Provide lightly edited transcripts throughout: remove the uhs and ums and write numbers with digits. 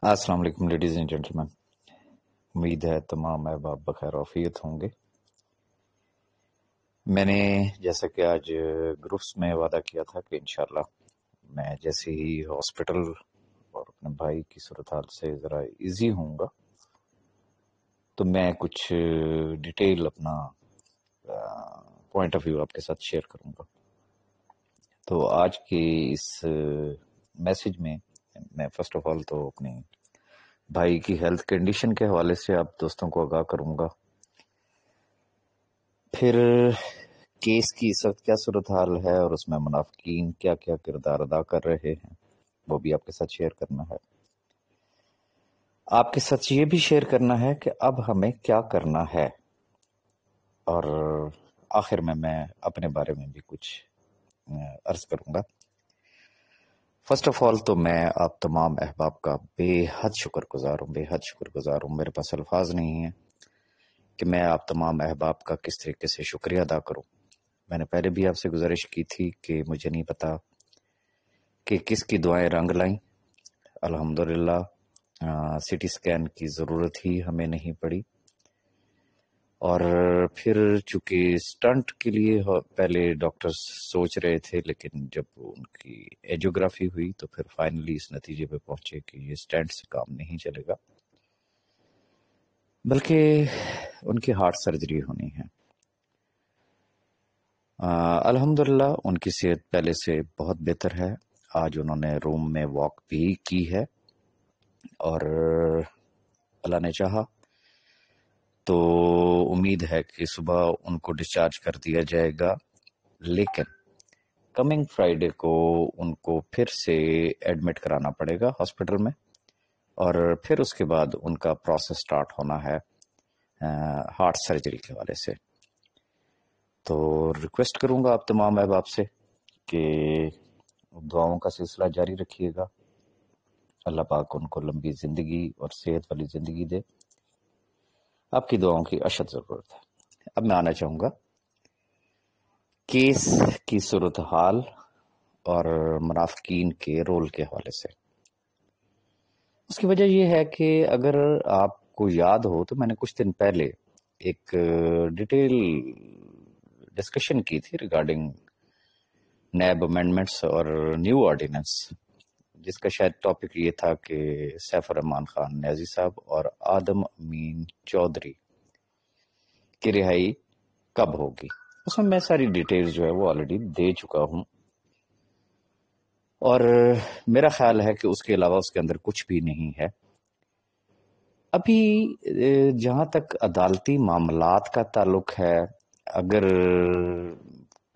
السلام علیکم ladies and gentleman, امید ہے تمام احباب بخیر وفیت ہوں گے۔ میں نے جیسا کہ آج گروپس میں وعدہ کیا تھا کہ انشاءاللہ میں جیسے ہی ہاسپٹل اور اپنے بھائی کی صورتحال سے ذرا ایزی ہوں گا تو میں کچھ ڈیٹیل اپنا پوائنٹ آف ویو آپ کے ساتھ شیئر کروں گا۔ تو آج کے اس میسج میں فرسٹ آف آل تو اپنی بھائی کی ہیلتھ کنڈیشن کے حوالے سے آپ دوستوں کو آگاہ کروں گا، پھر کیس کی اس وقت کیا صورتحال ہے اور اس میں منافقین کیا کیا کردار ادا کر رہے ہیں وہ بھی آپ کے ساتھ شیئر کرنا ہے۔ آپ کے ساتھ یہ بھی شیئر کرنا ہے کہ اب ہمیں کیا کرنا ہے، اور آخر میں اپنے بارے میں بھی کچھ عرض کروں گا۔ فرسٹ آف آل تو میں آپ تمام احباب کا بے حد شکر گزار ہوں۔ میرے پاس الفاظ نہیں ہیں کہ میں آپ تمام احباب کا کس طریقے سے شکریہ ادا کروں۔ میں نے پہلے بھی آپ سے گزارش کی تھی کہ مجھے نہیں پتا کہ کس کی دعائیں رنگ لائیں۔ الحمدللہ سی ٹی سکین کی ضرورت ہی ہمیں نہیں پڑی، اور پھر چونکہ سٹنٹ کے لیے پہلے ڈاکٹر سوچ رہے تھے، لیکن جب ان کی ایجوگرافی ہوئی تو پھر فائنلی اس نتیجے پہ پہنچے کہ یہ سٹنٹ سے کام نہیں چلے گا، بلکہ ان کی ہارٹ سرجری ہونی ہے۔ الحمدللہ ان کی صحت پہلے سے بہت بہتر ہے۔ آج انہوں نے روم میں واک بھی کی ہے، اور اللہ نے چاہا تو امید ہے کہ صبح ان کو ڈسچارج کر دیا جائے گا، لیکن کمنگ فرائیڈے کو ان کو پھر سے ایڈمٹ کرانا پڑے گا ہاسپٹل میں، اور پھر اس کے بعد ان کا پروسیس سٹارٹ ہونا ہے ہارٹ سرجری کے حوالے سے۔ تو ریکویسٹ کروں گا آپ تمام احباب سے کہ دعاؤں کا سلسلہ جاری رکھیے گا۔ اللہ پاک ان کو لمبی زندگی اور صحت والی زندگی دے۔ آپ کی دعاؤں کی اشد ضرورت ہے۔ اب میں آنا چاہوں گا کیس کی صورتحال اور منافقین کے رول کے حوالے سے۔ اس کی وجہ یہ ہے کہ اگر آپ کو یاد ہو تو میں نے کچھ دن پہلے ایک ڈیٹیل ڈسکشن کی تھی ریگارڈنگ نیب امینڈمنٹس اور نیو آرڈیننس، جس کا شاید ٹاپک یہ تھا کہ سیف الرحمان خان نیازی صاحب اور آدم امین چودھری کی رہائی کب ہوگی۔ اس میں ساری ڈیٹیلز جو ہے وہ آلریڈی دے چکا ہوں، اور میرا خیال ہے کہ اس کے علاوہ اس کے اندر کچھ بھی نہیں ہے۔ ابھی جہاں تک عدالتی معاملات کا تعلق ہے، اگر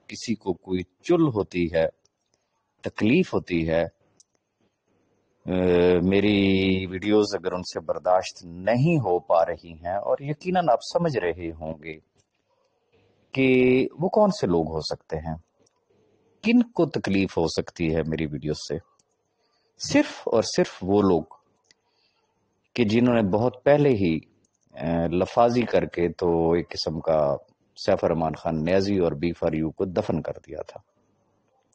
کسی کو کوئی چل ہوتی ہے، تکلیف ہوتی ہے، میری ویڈیوز اگر ان سے برداشت نہیں ہو پا رہی ہیں، اور یقیناً آپ سمجھ رہے ہوں گے کہ وہ کون سے لوگ ہو سکتے ہیں، کن کو تکلیف ہو سکتی ہے میری ویڈیوز سے، صرف اور صرف وہ لوگ کہ جنہوں نے بہت پہلے ہی لفاظی کر کے تو ایک قسم کا سیف الرحمان خان نیازی اور بی فار یو کو دفن کر دیا تھا۔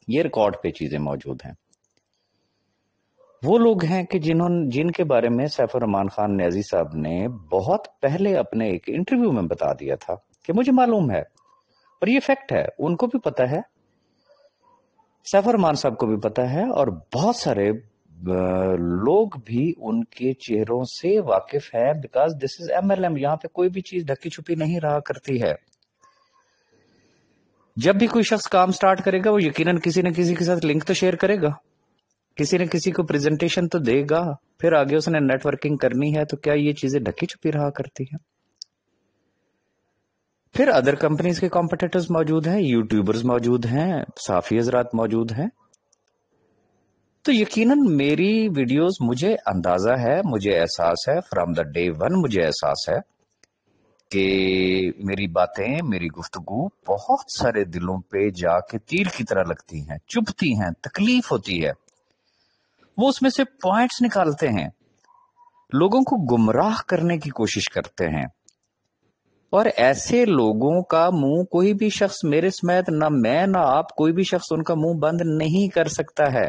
یہ ریکارڈ پہ چیزیں موجود ہیں۔ وہ لوگ ہیں کہ جن کے بارے میں سیف الرحمان خان نیازی صاحب نے بہت پہلے اپنے ایک انٹرویو میں بتا دیا تھا کہ مجھے معلوم ہے، اور یہ فیکٹ ہے، ان کو بھی پتا ہے، سیف الرحمان صاحب کو بھی پتا ہے، اور بہت سارے لوگ بھی ان کے چہروں سے واقف ہیں، بیکاز دس از MLM۔ یہاں پہ کوئی بھی چیز ڈھکی چھپی نہیں رہا کرتی ہے۔ جب بھی کوئی شخص کام سٹارٹ کرے گا وہ یقیناً کسی نہ کسی کے ساتھ لنک تو شیئر کرے گا، کسی نہ کسی کو پریزنٹیشن تو دے گا، پھر آگے اس نے نیٹ ورکنگ کرنی ہے۔ تو کیا یہ چیزیں ڈھکی چھپی رہا کرتی ہیں؟ پھر ادر کمپنیز کے کمپٹیٹرز موجود ہیں، یوٹیوبرز موجود ہیں، صحافی حضرات موجود ہیں۔ تو یقیناً میری ویڈیوز، مجھے اندازہ ہے، مجھے احساس ہے، فرام دا ڈے ون مجھے احساس ہے کہ میری باتیں، میری گفتگو بہت سارے دلوں پہ جا کے تیر کی طرح لگتی ہیں، چبھتی ہیں، تکلیف ہوتی ہے۔ وہ اس میں سے پوائنٹس نکالتے ہیں، لوگوں کو گمراہ کرنے کی کوشش کرتے ہیں، اور ایسے لوگوں کا منہ کوئی بھی شخص، میرے سمیت نہ میں نہ آپ، کوئی بھی شخص ان کا منہ بند نہیں کر سکتا ہے۔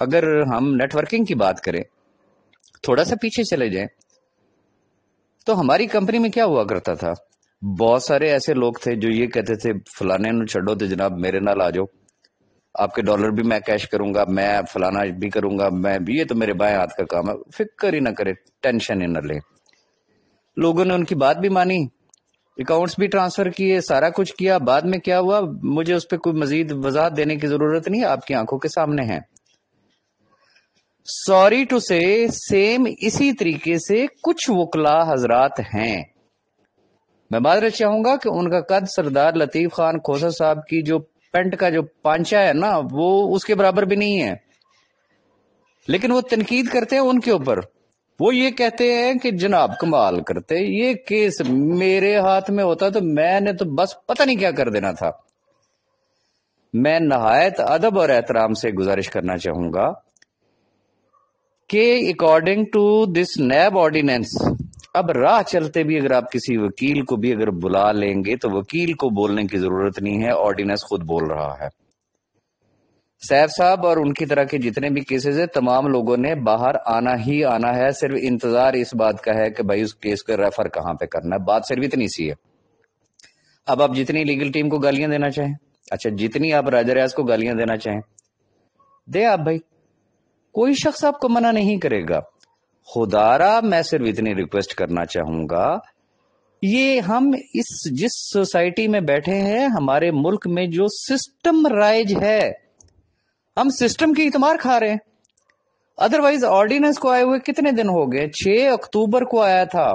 اگر ہم نیٹ ورکنگ کی بات کریں، تھوڑا سا پیچھے چلے جائیں تو ہماری کمپنی میں کیا ہوا کرتا تھا؟ بہت سارے ایسے لوگ تھے جو یہ کہتے تھے فلانے نو چھڑو تو جناب میرے نال آ جاؤ، آپ کے ڈالر بھی میں کیش کروں گا، میں فلانا بھی کروں گا، میں بھی، یہ تو میرے بائیں ہاتھ کا کام ہے، فکر ہی نہ کرے، ٹینشن ہی نہ لے۔ لوگوں نے ان کی بات بھی مانی، اکاؤنٹس بھی ٹرانسفر کیے، سارا کچھ کیا۔ بعد میں کیا ہوا، مجھے اس پہ کوئی مزید وضاحت دینے کی ضرورت نہیں، آپ کی آنکھوں کے سامنے ہے۔ سوری ٹو سے سیم اسی طریقے سے کچھ وکلا حضرات ہیں، میں معذرت چاہوں گا کہ ان کا قد سردار لطیف خان کھوسا صاحب کی جو پینٹ کا جو پانچا ہے نا، وہ اس کے برابر بھی نہیں ہے، لیکن وہ تنقید کرتے ہیں ان کے اوپر۔ وہ یہ کہتے ہیں کہ جناب کمال کرتے، یہ کیس میرے ہاتھ میں ہوتا تو میں نے تو بس پتہ نہیں کیا کر دینا تھا۔ میں نہایت ادب اور احترام سے گزارش کرنا چاہوں گا کہ according to this NAB ordinance, اب راہ چلتے بھی اگر آپ کسی وکیل کو بھی اگر بلا لیں گے تو وکیل کو بولنے کی ضرورت نہیں ہے، آرڈیننس خود بول رہا ہے۔ سیف صاحب اور ان کی طرح کے جتنے بھی کیسز ہیں، تمام لوگوں نے باہر آنا ہی آنا ہے، صرف انتظار اس بات کا ہے کہ بھائی اس کیس کو ریفر کہاں پہ کرنا ہے۔ بات صرف اتنی سی ہے۔ اب آپ جتنی لیگل ٹیم کو گالیاں دینا چاہیں، اچھا جتنی آپ راجہ ریاض کو گالیاں دینا چاہیں دے آپ بھائی، کوئی شخص آپ کو منع نہیں کرے گا۔ خدارا میں صرف اتنی ریکویسٹ کرنا چاہوں گا، یہ ہم جس سوسائٹی میں بیٹھے ہیں، ہمارے ملک میں جو سسٹم رائج ہے، ہم سسٹم کی اتمار کھا رہے ہیں۔ ادروائز آرڈیننس کو آئے ہوئے کتنے دن ہو گئے؟ 6 اکتوبر کو آیا تھا،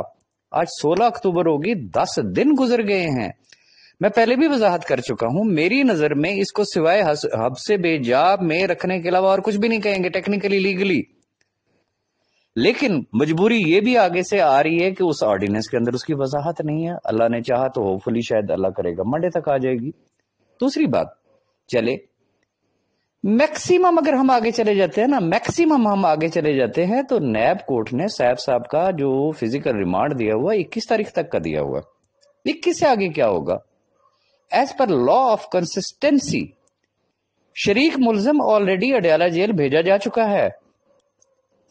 آج 16 اکتوبر ہوگی، 10 دن گزر گئے ہیں۔ میں پہلے بھی وضاحت کر چکا ہوں، میری نظر میں اس کو سوائے حب سے بے جا میں رکھنے کے علاوہ اور کچھ بھی نہیں کہیں گے ٹیکنیکلی لیگلی، لیکن مجبوری یہ بھی آگے سے آ رہی ہے کہ اس آرڈیننس کے اندر اس کی وضاحت نہیں ہے۔ اللہ نے چاہا تو ہوپفلی شاید اللہ کرے گا منڈے تک آ جائے گی۔ دوسری بات، چلے میکسیمم اگر ہم آگے چلے جاتے ہیں نا، میکسیمم ہم آگے چلے جاتے ہیں تو نیب کورٹ نے سیف صاحب کا جو فزیکل ریمانڈ دیا ہوا 21 تاریخ تک کا دیا ہوا، 21 سے آگے کیا ہوگا؟ As per law of consistency شریک ملزم آلریڈی اڈیالہ جیل بھیجا جا چکا ہے۔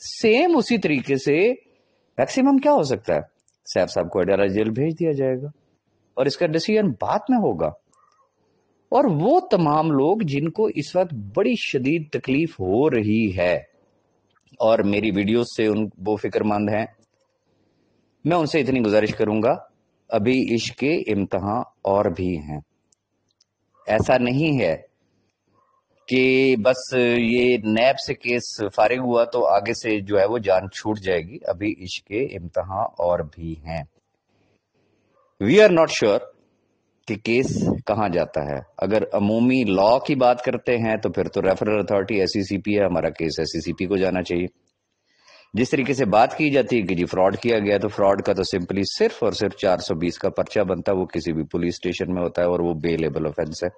سیم اسی طریقے سے میکسیمم کیا ہو سکتا ہے، سیف صاحب کو اڈیالہ جیل بھیج دیا جائے گا اور اس کا ڈیسیژن بعد میں ہوگا۔ اور وہ تمام لوگ جن کو اس وقت بڑی شدید تکلیف ہو رہی ہے اور میری ویڈیوز سے وہ فکر مند ہیں، میں ان سے اتنی گزارش کروں گا، ابھی عشق کے امتحان اور بھی ہیں۔ ایسا نہیں ہے کہ بس یہ نیب سے کیس فارغ ہوا تو آگے سے جو ہے وہ جان چھوٹ جائے گی، ابھی عشق کے امتحان اور بھی ہیں۔ وی آر ناٹ شیور کہ کیس کہاں جاتا ہے۔ اگر عمومی لا کی بات کرتے ہیں تو پھر تو ریفرل اتھارٹی ایس سی سی پی ہے، ہمارا کیس ایس سی سی پی کو جانا چاہیے۔ جس طریقے سے بات کی جاتی ہے کہ جی فراڈ کیا گیا، تو فراڈ کا تو سمپلی صرف اور صرف 420 کا پرچہ بنتا ہے، وہ کسی بھی پولیس اسٹیشن میں ہوتا ہے اور وہ بیلیبل آفینس ہے،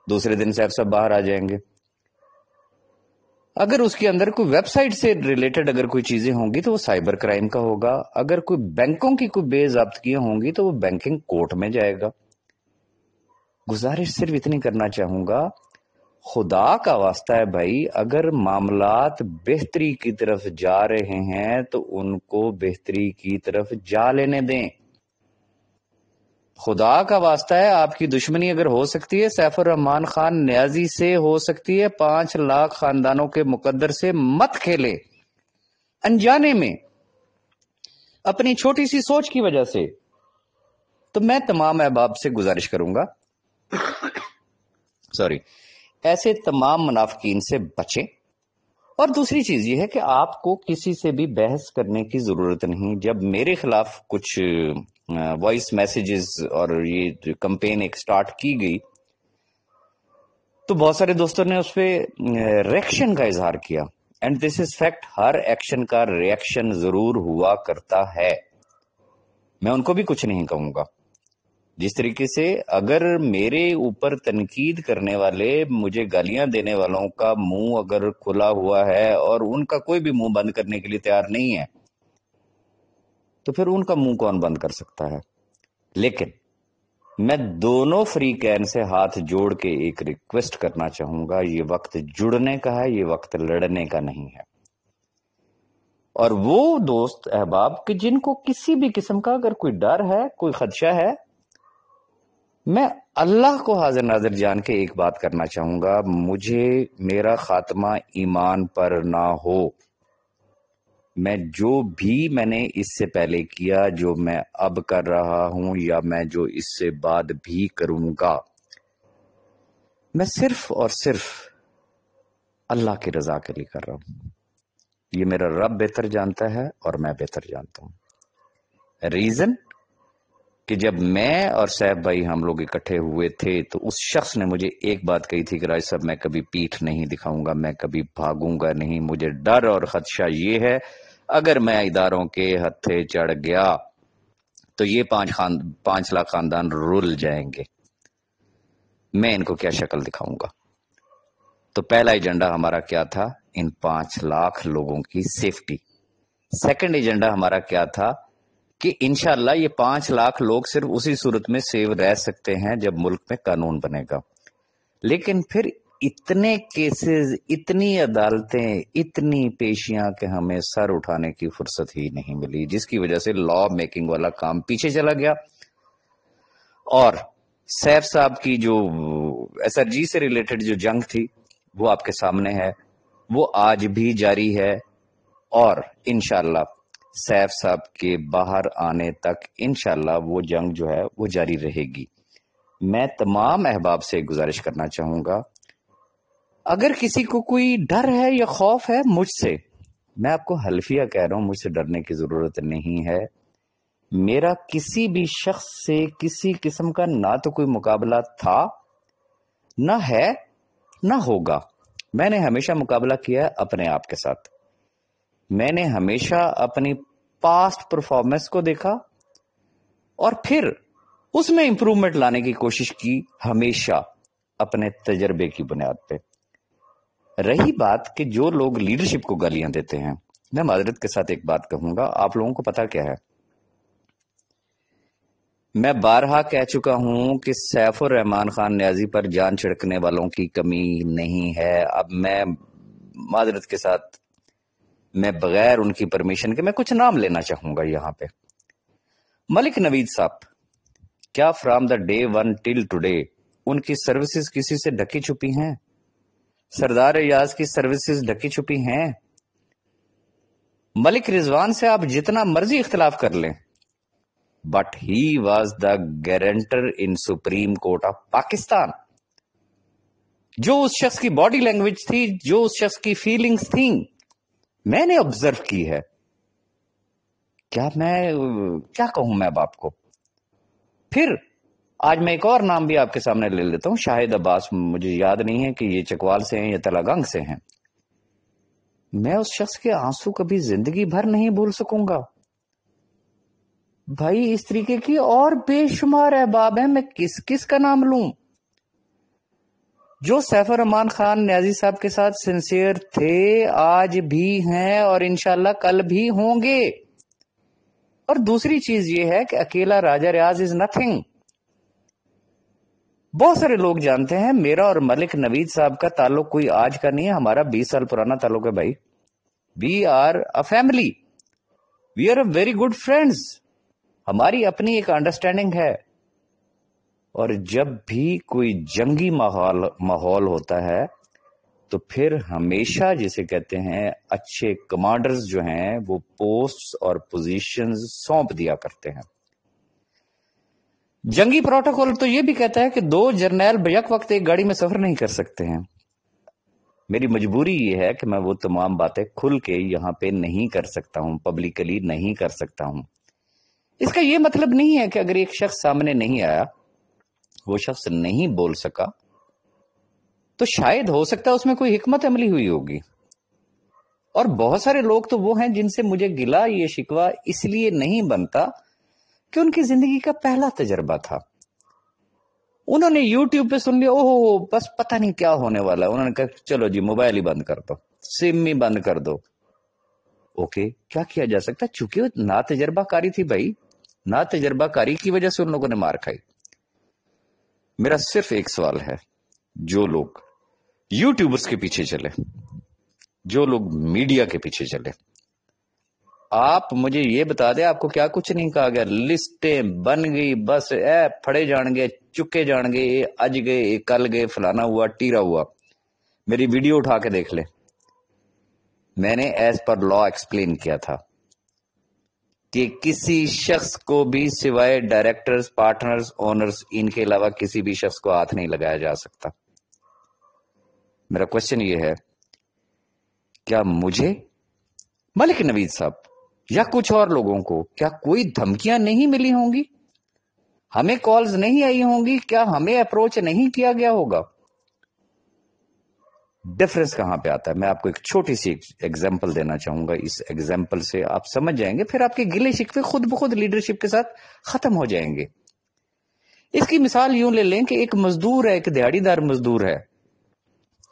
دوسرے دن سے سب باہر آ جائیں گے۔ اگر اس کے اندر کوئی ویب سائٹ سے ریلیٹڈ اگر کوئی چیزیں ہوں گی تو وہ سائبر کرائم کا ہوگا، اگر کوئی بینکوں کی کوئی بے ضابطگیاں ہوں گی تو وہ بینکنگ کورٹ میں جائے گا۔ گزارش صرف اتنی کرنا چاہوں گا، خدا کا واسطہ ہے بھائی، اگر معاملات بہتری کی طرف جا رہے ہیں تو ان کو بہتری کی طرف جا لینے دیں۔ خدا کا واسطہ ہے، آپ کی دشمنی اگر ہو سکتی ہے سیف الرحمان خان نیازی سے، ہو سکتی ہے 5 لاکھ خاندانوں کے مقدر سے، مت کھیلے انجانے میں اپنی چھوٹی سی سوچ کی وجہ سے۔ تو میں تمام احباب سے گزارش کروں گا، سوری، ایسے تمام منافقین سے بچیں۔ اور دوسری چیز یہ ہے کہ آپ کو کسی سے بھی بحث کرنے کی ضرورت نہیں۔ جب میرے خلاف کچھ وائس میسیجز اور یہ کمپین ایک سٹارٹ کی گئی تو بہت سارے دوستوں نے اس پہ ریئیکشن کا اظہار کیا، and this is fact, Hare action کا ریئیکشن ضرور ہوا کرتا ہے، میں ان کو بھی کچھ نہیں کہوں گا۔ جس طریقے سے اگر میرے اوپر تنقید کرنے والے، مجھے گالیاں دینے والوں کا منہ اگر کھلا ہوا ہے اور ان کا کوئی بھی منہ بند کرنے کے لیے تیار نہیں ہے تو پھر ان کا منہ کون بند کر سکتا ہے؟ لیکن میں دونوں فریقین سے ہاتھ جوڑ کے ایک ریکویسٹ کرنا چاہوں گا، یہ وقت جڑنے کا ہے، یہ وقت لڑنے کا نہیں ہے۔ اور وہ دوست احباب کہ جن کو کسی بھی قسم کا اگر کوئی ڈر ہے، کوئی خدشہ ہے، میں اللہ کو حاضر ناظر جان کے ایک بات کرنا چاہوں گا، مجھے میرا خاتمہ ایمان پر نہ ہو، میں جو بھی میں نے اس سے پہلے کیا، جو میں اب کر رہا ہوں، یا میں جو اس سے بعد بھی کروں گا، میں صرف اور صرف اللہ کی رضا کے لیے کر رہا ہوں۔ یہ میرا رب بہتر جانتا ہے اور میں بہتر جانتا ہوں۔ ریزن کہ جب میں اور صاحب بھائی ہم لوگ اکٹھے ہوئے تھے تو اس شخص نے مجھے ایک بات کہی تھی کہ راج صاحب میں کبھی پیٹھ نہیں دکھاؤں گا، میں کبھی بھاگوں گا نہیں، مجھے ڈر اور خدشہ یہ ہے اگر میں اداروں کے ہتھے چڑھ گیا تو یہ 5 لاکھ خاندان رول جائیں گے، میں ان کو کیا شکل دکھاؤں گا۔ تو پہلا ایجنڈا ہمارا کیا تھا؟ ان 5 لاکھ لوگوں کی سیفٹی۔ سیکنڈ ایجنڈا ہمارا کیا تھا کہ انشاءاللہ یہ 5 لاکھ لوگ صرف اسی صورت میں سیو رہ سکتے ہیں جب ملک میں قانون بنے گا۔ لیکن پھر اتنے کیسز، اتنی عدالتیں، اتنی پیشیاں کہ ہمیں سر اٹھانے کی فرصت ہی نہیں ملی، جس کی وجہ سے لا میکنگ والا کام پیچھے چلا گیا۔ اور سیف صاحب کی جو ایس آر جی سے ریلیٹڈ جو جنگ تھی وہ آپ کے سامنے ہے، وہ آج بھی جاری ہے، اور انشاءاللہ سیف صاحب کے باہر آنے تک انشاءاللہ وہ جنگ جو ہے وہ جاری رہے گی۔ میں تمام احباب سے گزارش کرنا چاہوں گا، اگر کسی کو کوئی ڈر ہے یا خوف ہے مجھ سے، میں آپ کو حلفیہ کہہ رہا ہوں، مجھ سے ڈرنے کی ضرورت نہیں ہے۔ میرا کسی بھی شخص سے کسی قسم کا نہ تو کوئی مقابلہ تھا، نہ ہے، نہ ہوگا۔ میں نے ہمیشہ مقابلہ کیا ہے اپنے آپ کے ساتھ۔ میں نے ہمیشہ اپنی پاسٹ پرفارمنس کو دیکھا اور پھر اس میں امپروومنٹ لانے کی کوشش کی، ہمیشہ اپنے تجربے کی بنیاد پہ۔ رہی بات کہ جو لوگ لیڈرشپ کو گالیاں دیتے ہیں، میں معذرت کے ساتھ ایک بات کہوں گا، آپ لوگوں کو پتا کیا ہے، میں بارہا کہہ چکا ہوں کہ سیف الرحمان خان نیازی پر جان چھڑکنے والوں کی کمی نہیں ہے۔ اب میں معذرت کے ساتھ، میں بغیر ان کی پرمیشن کے میں کچھ نام لینا چاہوں گا یہاں پہ۔ ملک نوید صاحب، کیا from the day 1 till today ان کی سروسز کسی سے ڈھکی چھپی ہیں؟ سردار ایاز کی سروسز ڈھکی چھپی ہیں؟ ملک رضوان سے آپ جتنا مرضی اختلاف کر لیں، but he was the guarantor in supreme court of Pakistan. جو اس شخص کی باڈی لینگویج تھی، جو اس شخص کی فیلنگز تھیں، میں نے آبزرو کی ہے۔ کیا کہوں میں اب آپ کو؟ پھر آج میں ایک اور نام بھی آپ کے سامنے لے لیتا ہوں، شاہد عباس، مجھے یاد نہیں ہے کہ یہ چکوال سے ہیں یا تلاگنگ سے ہیں۔ میں اس شخص کے آنسو کبھی زندگی بھر نہیں بھول سکوں گا۔ بھائی اس طریقے کی اور بے شمار احباب ہیں، میں کس کا نام لوں؟ جو سیف الرحمان خان نیازی صاحب کے ساتھ سنسیئر تھے، آج بھی ہیں اور انشاءاللہ کل بھی ہوں گے۔ اور دوسری چیز یہ ہے کہ اکیلا راجہ ریاض از نتھنگ۔ بہت سارے لوگ جانتے ہیں میرا اور ملک نوید صاحب کا تعلق کوئی آج کا نہیں ہے، ہمارا 20 سال پرانا تعلق ہے بھائی۔ We are a family, we are a very good friends, ہماری اپنی ایک انڈرسٹینڈنگ ہے۔ اور جب بھی کوئی جنگی ماحول ہوتا ہے تو پھر ہمیشہ جسے کہتے ہیں اچھے کمانڈرز جو ہیں وہ پوسٹ اور پوزیشنز سونپ دیا کرتے ہیں۔ جنگی پروٹوکول تو یہ بھی کہتا ہے کہ 2 جرنیل بیک وقت ایک گاڑی میں سفر نہیں کر سکتے ہیں۔ میری مجبوری یہ ہے کہ میں وہ تمام باتیں کھل کے یہاں پہ نہیں کر سکتا ہوں، پبلکلی نہیں کر سکتا ہوں۔ اس کا یہ مطلب نہیں ہے کہ اگر ایک شخص سامنے نہیں آیا، وہ شخص نہیں بول سکا، تو شاید ہو سکتا ہے اس میں کوئی حکمت عملی ہوئی ہوگی۔ اور بہت سارے لوگ تو وہ ہیں جن سے مجھے گلا یہ شکوہ اس لیے نہیں بنتا کہ ان کی زندگی کا پہلا تجربہ تھا۔ انہوں نے یوٹیوب پہ سن لیا، اوہ بس پتہ نہیں کیا ہونے والا ہے، انہوں نے کہا چلو جی موبائل ہی بند کر دو، سم ہی بند کر دو۔ اوکے، کیا کیا جا سکتا ہے؟ چونکہ نا تجربہ کاری تھی بھائی، نا تجربہ کاری کی وجہ سے ان لوگوں نے مار کھائی۔ میرا صرف ایک سوال ہے، جو لوگ یوٹیوبرز کے پیچھے چلے، جو لوگ میڈیا کے پیچھے چلے، آپ مجھے یہ بتا دیں آپ کو کیا کچھ نہیں کہا گیا؟ لسٹیں بن گئی، بس پھڑے جان گے، چکے جان گے، اج گئے، کل گئے، فلانا ہوا، ٹیرا ہوا۔ میری ویڈیو اٹھا کے دیکھ لیں، میں نے ایز پر لا ایکسپلین کیا تھا کہ کسی شخص کو بھی سوائے ڈائریکٹرز، پارٹنرز، اونرز، ان کے علاوہ کسی بھی شخص کو ہاتھ نہیں لگایا جا سکتا۔ میرا کوشچن یہ ہے، کیا مجھے، ملک نوید صاحب یا کچھ اور لوگوں کو کیا کوئی دھمکیاں نہیں ملی ہوں گی؟ ہمیں کالز نہیں آئی ہوں گی؟ کیا ہمیں اپروچ نہیں کیا گیا ہوگا؟ ڈفرنس کہاں پہ آتا ہے؟ میں آپ کو ایک چھوٹی سی ایگزامپل دینا چاہوں گا، اس ایگزامپل سے آپ سمجھ جائیں گے، پھر آپ کے گلے شکوے خود بخود لیڈرشپ کے ساتھ ختم ہو جائیں گے۔ اس کی مثال یوں لے لیں کہ ایک مزدور ہے، ایک دیہڑی دار مزدور ہے،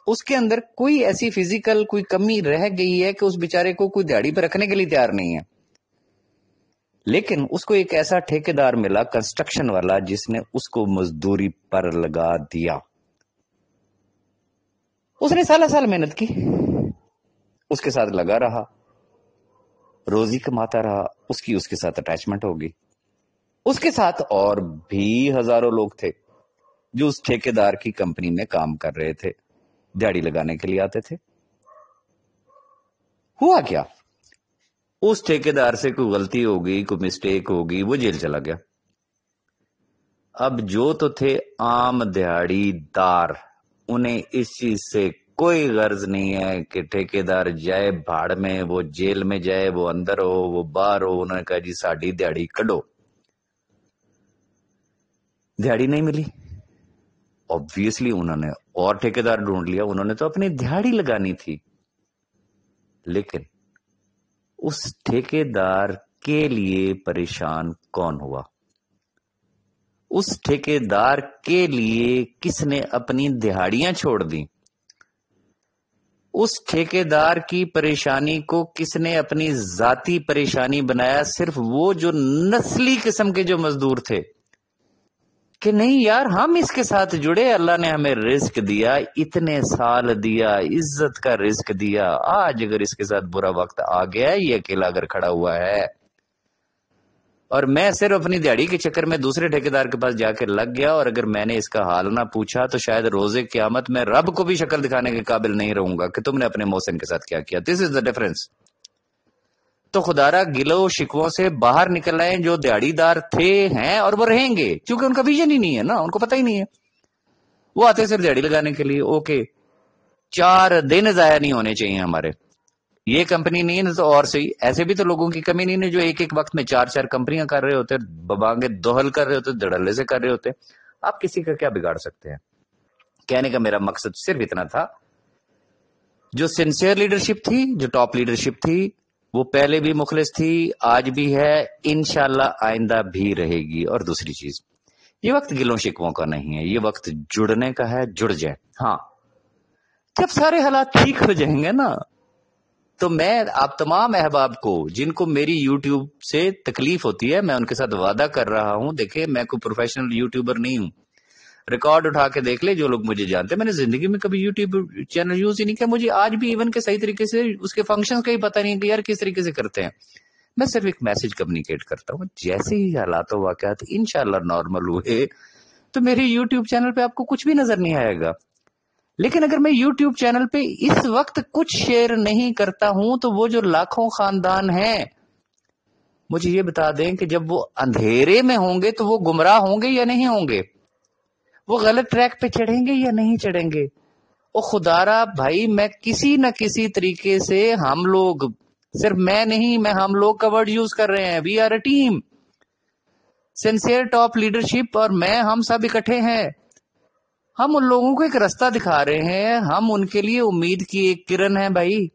اس کے اندر کوئی ایسی فزیکل کوئی کمی رہ گئی ہے کہ اس بیچارے کو کوئی دیہڑی پہ رکھنے کے لیے تیار نہیں ہے، لیکن اس کو ایک ایسا ٹھیکیدار ملا کنسٹرکشن والا جس نے اس کو مزدوری پر لگا دیا۔ اس نے سالہ سال محنت کی، اس کے ساتھ لگا رہا، روزی کماتا رہا، اس کے ساتھ اٹیچمنٹ ہوگی۔ اس کے ساتھ اور بھی ہزاروں لوگ تھے جو اس ٹھیکیدار کی کمپنی میں کام کر رہے تھے، دیہڑی لگانے کے لیے آتے تھے۔ ہوا کیا؟ اس ٹھیکیدار سے کوئی غلطی ہو گئی، کوئی مسٹیک ہو گئی، وہ جیل چلا گیا۔ اب جو تو تھے عام دیہڑی دار، انہیں اس چیز سے کوئی غرض نہیں ہے کہ ٹھیکیدار جائے بھاڑ میں، وہ جیل میں جائے، وہ اندر ہو، وہ باہر ہو۔ انہوں نے کہا جی ساڈی دیہڑی کڈو۔ دیہڑی نہیں ملی، obviously انہوں نے اور ٹھیکیدار ڈھونڈ لیا، انہوں نے تو اپنی دیہڑی لگانی تھی۔ لیکن اس ٹھیکیدار کے لیے پریشان کون ہوا؟ اس ٹھیکیدار کے لیے کس نے اپنی دہاڑیاں چھوڑ دیں؟ اس ٹھیکیدار کی پریشانی کو کس نے اپنی ذاتی پریشانی بنایا؟ صرف وہ جو نسلی قسم کے جو مزدور تھے کہ نہیں یار ہم اس کے ساتھ جڑے، اللہ نے ہمیں رزق دیا، اتنے سال دیا، عزت کا رزق دیا، آج اگر اس کے ساتھ برا وقت آ گیا، یہ اکیلا اگر کھڑا ہوا ہے اور میں صرف اپنی دیہڑی کے چکر میں دوسرے ٹھیکیدار کے پاس جا کے لگ گیا، اور اگر میں نے اس کا حال نہ پوچھا تو شاید روزے قیامت میں رب کو بھی شکل دکھانے کے قابل نہیں رہوں گا کہ تم نے اپنے محسن کے ساتھ کیا کیا۔ دس از دا ڈفرنس۔ تو خدارا گلو شکووں سے باہر نکل آئے، جو دیہڑی دار تھے ہیں اور وہ رہیں گے، کیونکہ ان کا ویژن ہی نہیں ہے نا، ان کو پتہ ہی نہیں ہے، وہ آتے صرف دیہڑی لگانے کے لیے۔ اوکے، 4 دن ضائع نہیں ہونے چاہیے ہمارے، یہ کمپنی نہیں ہے تو اور صحیح، ایسے بھی تو لوگوں کی کمی نہیں ہے جو ایک ایک وقت میں 4 کمپنیاں کر رہے ہوتے، ببانگے دوہل کر رہے ہوتے، دڑلے سے کر رہے ہوتے۔ آپ کسی کا کیا بگاڑ سکتے ہیں؟ کہنے کا میرا مقصد صرف اتنا تھا، جو سنسیئر لیڈرشپ تھی، جو ٹاپ لیڈرشپ تھی، وہ پہلے بھی مخلص تھی، آج بھی ہے، انشاءاللہ آئندہ بھی رہے گی۔ اور دوسری چیز، یہ وقت گلوں شکووں کا نہیں ہے، یہ وقت جڑنے کا ہے، جڑ جائے۔ ہاں، جب سارے حالات ٹھیک ہو جائیں گے نا، تو میں آپ تمام احباب کو جن کو میری یوٹیوب سے تکلیف ہوتی ہے، میں ان کے ساتھ وعدہ کر رہا ہوں، دیکھیں میں کوئی پروفیشنل یوٹیوبر نہیں ہوں، ریکارڈ اٹھا کے دیکھ لے جو لوگ مجھے جانتے ہیں، میں نے زندگی میں کبھی یوٹیوب چینل یوز ہی نہیں کیا، مجھے آج بھی ایون کے صحیح طریقے سے اس کے فنکشن کا ہی پتہ نہیں کہ یار کس طریقے سے کرتے ہیں۔ میں صرف ایک میسج کمیونیکیٹ کرتا ہوں، جیسے ہی حالات و واقعات انشاءاللہ نارمل ہوئے تو میری یوٹیوب چینل پہ آپ کو کچھ بھی نظر نہیں آئے گا۔ لیکن اگر میں یوٹیوب چینل پہ اس وقت کچھ شیئر نہیں کرتا ہوں تو وہ جو لاکھوں خاندان ہیں، مجھے یہ بتا دیں کہ جب وہ اندھیرے میں ہوں گے تو وہ گمراہ ہوں گے یا نہیں ہوں گے؟ وہ غلط ٹریک پہ چڑھیں گے یا نہیں چڑھیں گے؟ او خدارا بھائی، میں کسی نہ کسی طریقے سے، ہم لوگ، صرف میں نہیں، میں ہم لوگ کا ورڈ یوز کر رہے ہیں، we are a team, sincere top leadership اور میں، ہم سب اکٹھے ہیں، ہم ان لوگوں کو ایک راستہ دکھا رہے ہیں، ہم ان کے لیے امید کی ایک کرن ہے بھائی۔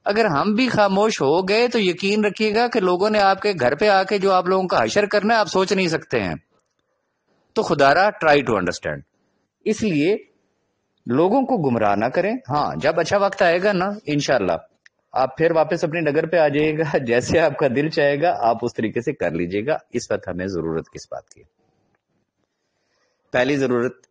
اگر ہم بھی خاموش ہو گئے تو یقین رکھیے گا کہ لوگوں نے آپ کے گھر پہ آ کے جو آپ لوگوں کا حشر کرنا ہے آپ سوچ نہیں سکتے ہیں۔ تو خدارا ٹرائی ٹو انڈرسٹینڈ، اس لیے لوگوں کو گمراہ نہ کریں۔ ہاں، جب اچھا وقت آئے گا نا انشاءاللہ آپ پھر واپس اپنی ڈگر پہ آ جائیے گا، جیسے آپ کا دل چاہے گا آپ اس طریقے سے کر لیجئے گا۔ اس وقت ہمیں ضرورت کس بات کی؟ پہلی ضرورت،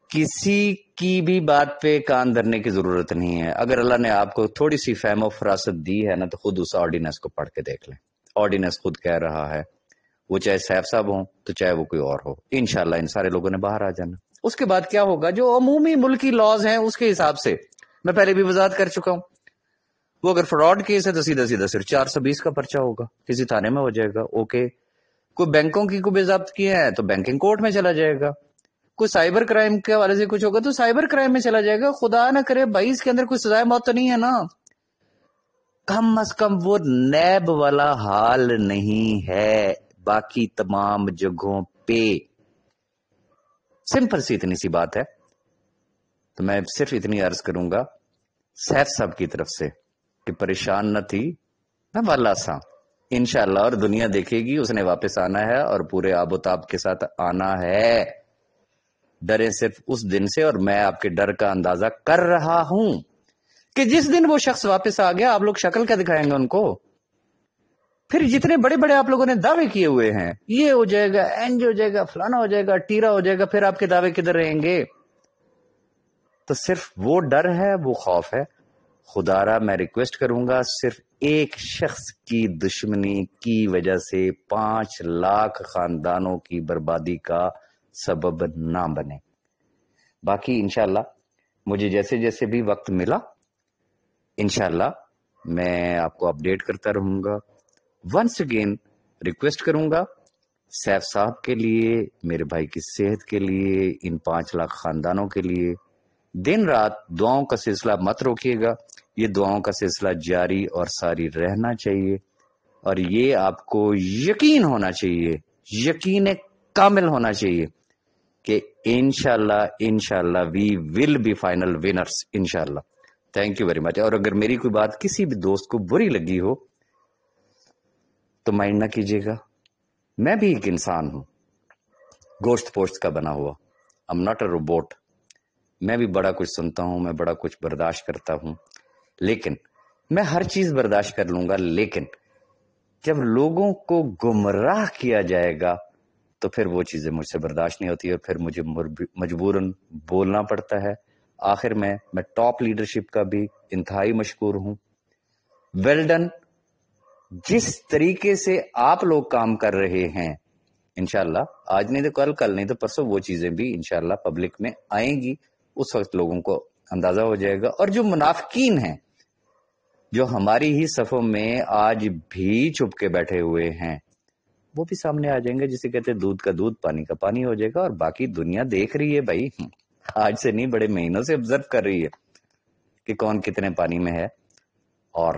کسی کی بھی بات پہ کان دھرنے کی ضرورت نہیں ہے. اگر اللہ نے آپ کو تھوڑی سی فہم و فراست دی ہے نا تو خود اس آرڈیننس کو پڑھ کے دیکھ لیں. آرڈیننس خود کہہ رہا ہے، وہ چاہے سیف صاحب ہوں تو چاہے وہ کوئی اور ہو، انشاءاللہ ان سارے لوگوں نے باہر آ جانا. اس کے بعد کیا ہوگا، جو عمومی ملکی لاز ہیں اس کے حساب سے میں پہلے بھی وضاحت کر چکا ہوں، وہ اگر فراڈ کیس ہے تو سیدھا سیدھا صرف 420 کا پرچہ ہوگا، کسی تھانے میں ہو جائے گا. اوکے، کوئی بینکوں کی کوئی ضبط کیے ہیں تو بینکنگ کورٹ میں چلا جائے گا. کوئی سائبر کرائم کے حوالے سے کچھ ہوگا تو سائبر کرائم میں چلا جائے گا. خدا نہ کرے بھائی اس کے اندر کوئی سزائے موت تو نہیں ہے نا. کم از کم وہ نیب والا حال نہیں ہے باقی تمام جگہوں پہ. سمپل سی اتنی سی بات ہے. تو میں صرف اتنی عرض کروں گا سیف صاحب کی طرف سے کہ پریشان نہ تھی، میں والا سا انشاءاللہ، اور دنیا دیکھے گی اس نے واپس آنا ہے اور پورے آب و تاب کے ساتھ آنا ہے. ڈرے صرف اس دن سے، اور میں آپ کے ڈر کا اندازہ کر رہا ہوں کہ جس دن وہ شخص واپس آ گیا آپ لوگ شکل کیا دکھائیں گے ان کو. پھر جتنے بڑے بڑے آپ لوگوں نے دعوے کیے ہوئے ہیں، یہ ہو جائے گا، اینج ہو جائے گا، فلانا ہو جائے گا، ٹیرا ہو جائے گا، پھر آپ کے دعوے کدھر رہیں گے؟ تو صرف وہ ڈر ہے، وہ خوف ہے. خدا را میں ریکویسٹ کروں گا صرف ایک شخص کی دشمنی کی وجہ سے 5 لاکھ خاندانوں کی بربادی کا سبب نہ بنے. باقی انشاءاللہ مجھے جیسے جیسے بھی وقت ملا انشاءاللہ میں آپ کو اپڈیٹ کرتا رہوں گا. ونس اگین ریکویسٹ کروں گا سیف صاحب کے لیے، میرے بھائی کی صحت کے لیے، ان 5 لاکھ خاندانوں کے لیے دن رات دعاؤں کا سلسلہ مت روکیے گا. یہ دعاؤں کا سلسلہ جاری اور ساری رہنا چاہیے، اور یہ آپ کو یقین ہونا چاہیے، یقین کامل ہونا چاہیے کہ انشاءاللہ وی ول بی فائنل ونرز انشاءاللہ. Thank you very much. اور اگر میری کوئی بات کسی بھی دوست کو بری لگی ہو تو مائنڈ نہ کیجیے گا، میں بھی ایک انسان ہوں، گوشت پوشت کا بنا ہوا. I'm not a robot. میں بھی بڑا کچھ سنتا ہوں، میں بڑا کچھ برداشت کرتا ہوں، لیکن میں ہر چیز برداشت کر لوں گا. لیکن جب لوگوں کو گمراہ کیا جائے گا تو پھر وہ چیزیں مجھ سے برداشت نہیں ہوتی، اور پھر مجھے مجبوراً بولنا پڑتا ہے. آخر میں ٹاپ لیڈرشپ کا بھی انتہائی مشکور ہوں. Well done. جس طریقے سے آپ لوگ کام کر رہے ہیں انشاءاللہ آج نہیں تو کل نہیں تو پرسوں وہ چیزیں بھی انشاءاللہ پبلک میں آئیں گی. اس وقت لوگوں کو اندازہ ہو جائے گا. اور جو منافقین ہیں جو ہماری ہی صفوں میں آج بھی چھپ کے بیٹھے ہوئے ہیں وہ بھی سامنے آ جائیں گے. جسے کہتے ہیں دودھ کا دودھ پانی کا پانی ہو جائے گا. اور باقی دنیا دیکھ رہی ہے بھائی، آج سے نہیں بڑے مہینوں سے آبزرو کر رہی ہے کہ کون کتنے پانی میں ہے. اور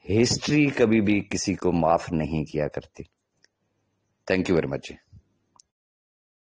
ہسٹری کبھی بھی کسی کو معاف نہیں کیا کرتی. Thank you very much.